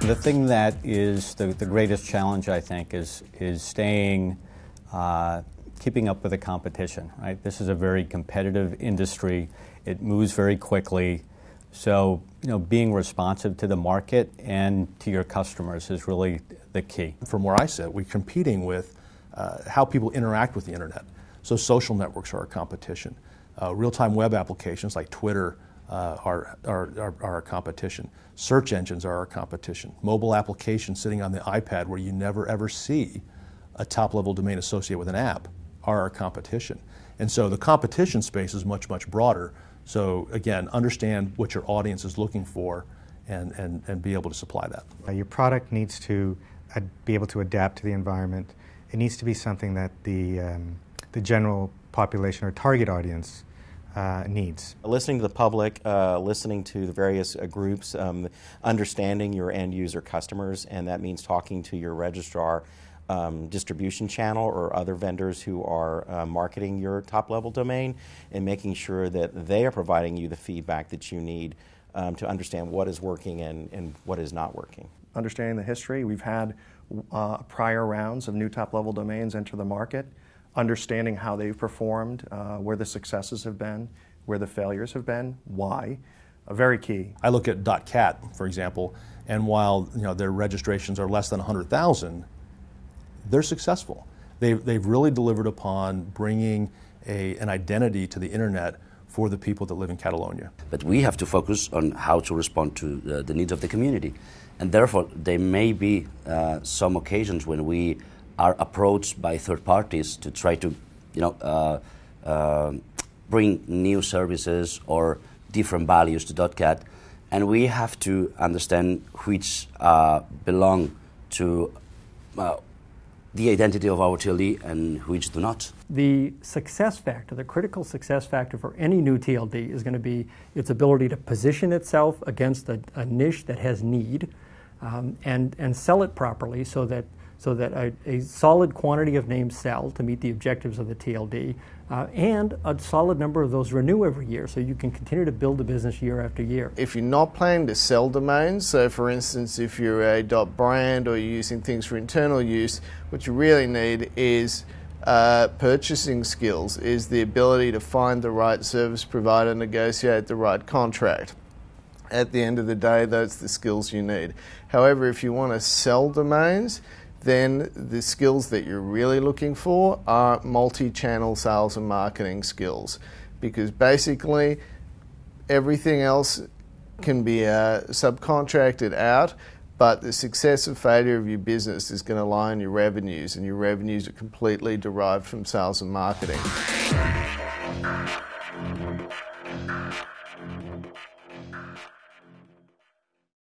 The thing that is the greatest challenge, I think, is staying, keeping up with the competition, right? This is a very competitive industry. It moves very quickly. So, being responsive to the market and to your customers is really the key. From where I sit, we're competing with how people interact with the internet. So social networks are our competition. Real-time web applications like Twitter are our competition. Search engines are our competition. Mobile applications sitting on the iPad where you never ever see a top-level domain associated with an app are our competition. And so the competition space is much, much broader. So again, understand what your audience is looking for and be able to supply that. Your product needs to be able to adapt to the environment. It needs to be something that the general population or target audience needs. Listening to the public, listening to the various groups, understanding your end user customers, and that means talking to your registrar distribution channel or other vendors who are marketing your top-level domain, and making sure that they are providing you the feedback that you need to understand what is working and what is not working. Understanding the history, we've had prior rounds of new top-level domains enter the market, understanding how they've performed, where the successes have been, where the failures have been, why, very key. I look at dotCat, for example, and while their registrations are less than 100,000, they're successful. They've really delivered upon bringing an identity to the internet for the people that live in Catalonia. But we have to focus on how to respond to the needs of the community. And therefore, there may be some occasions when we are approached by third parties to try to, bring new services or different values to dotCat, and we have to understand which belong to the identity of our TLD and which do not. The success factor, the critical success factor for any new TLD is going to be its ability to position itself against a niche that has need, and sell it properly so that a solid quantity of names sell to meet the objectives of the TLD, and a solid number of those renew every year, so you can continue to build the business year after year. If you're not planning to sell domains, so for instance if you're a .brand or you're using things for internal use, what you really need is purchasing skills, is the ability to find the right service provider, negotiate the right contract. At the end of the day, that's the skills you need. However, if you want to sell domains, then the skills that you're really looking for are multi-channel sales and marketing skills, because basically everything else can be subcontracted out, but the success or failure of your business is going to lie on your revenues, and your revenues are completely derived from sales and marketing.